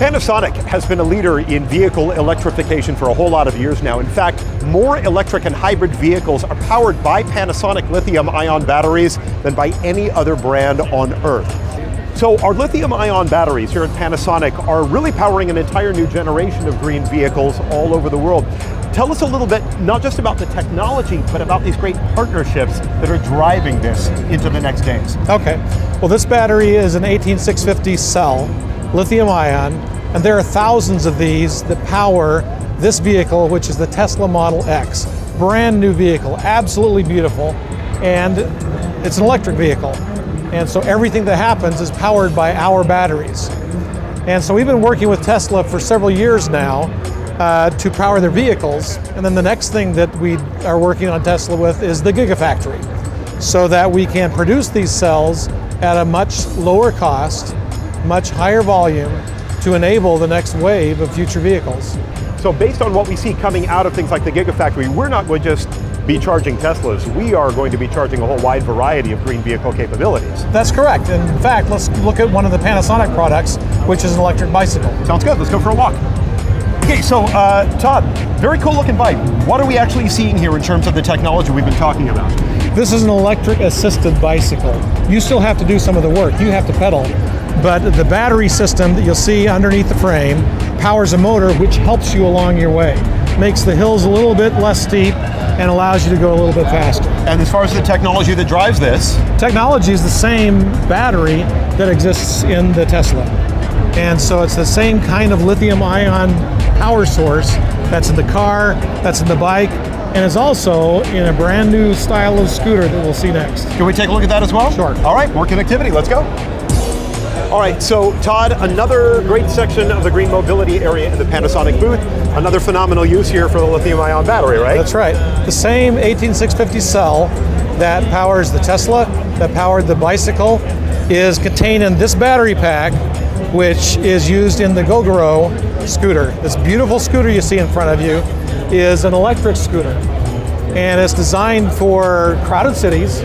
Panasonic has been a leader in vehicle electrification for a whole lot of years now. In fact, more electric and hybrid vehicles are powered by Panasonic lithium-ion batteries than by any other brand on Earth. So our lithium-ion batteries here at Panasonic are really powering an entire new generation of green vehicles all over the world. Tell us a little bit, not just about the technology, but about these great partnerships that are driving this into the next days. Okay, well this battery is an 18650 cell, lithium ion, and there are thousands of these that power this vehicle, which is the Tesla Model X. Brand new vehicle, absolutely beautiful, and it's an electric vehicle. And so everything that happens is powered by our batteries. And so we've been working with Tesla for several years now to power their vehicles. And then the next thing that we are working on Tesla with is the Gigafactory, so that we can produce these cells at a much lower cost, much higher volume, to enable the next wave of future vehicles. So based on what we see coming out of things like the Gigafactory, we're not going to just be charging Teslas, we are going to be charging a whole wide variety of green vehicle capabilities. That's correct. In fact, let's look at one of the Panasonic products, which is an electric bicycle. Sounds good, let's go for a walk. Okay, so Todd, very cool looking bike. What are we actually seeing here in terms of the technology we've been talking about? This is an electric assisted bicycle. You still have to do some of the work, you have to pedal, but the battery system that you'll see underneath the frame powers a motor which helps you along your way. Makes the hills a little bit less steep and allows you to go a little bit faster. And as far as the technology that drives this? Technology is the same battery that exists in the Tesla. And so it's the same kind of lithium-ion power source that's in the car, that's in the bike, and is also in a brand new style of scooter that we'll see next. Can we take a look at that as well? Sure. All right, more connectivity, let's go. All right, so Todd, another great section of the green mobility area in the Panasonic booth. Another phenomenal use here for the lithium-ion battery, right? That's right. The same 18650 cell that powers the Tesla, that powered the bicycle, is contained in this battery pack, which is used in the Gogoro scooter. This beautiful scooter you see in front of you is an electric scooter. And it's designed for crowded cities.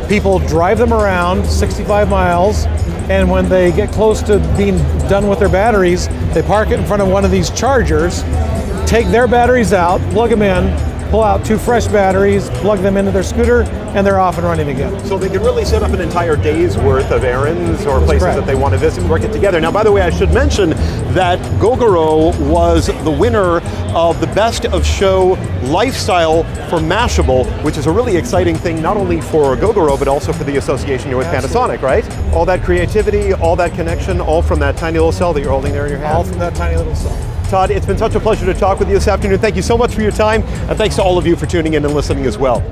People drive them around 65 miles, and when they get close to being done with their batteries, they park it in front of one of these chargers, take their batteries out, plug them in, pull out 2 fresh batteries, plug them into their scooter, and they're off and running again. So they can really set up an entire day's worth of errands or places that they want to visit and work it together. Now, by the way, I should mention that Gogoro was the winner of the Best of Show Lifestyle for Mashable, which is a really exciting thing, not only for Gogoro, but also for the association here with Panasonic, right? All that creativity, all that connection, all from that tiny little cell that you're holding there in your hand. All from that tiny little cell. Todd, it's been such a pleasure to talk with you this afternoon. Thank you so much for your time, and thanks to all of you for tuning in and listening as well.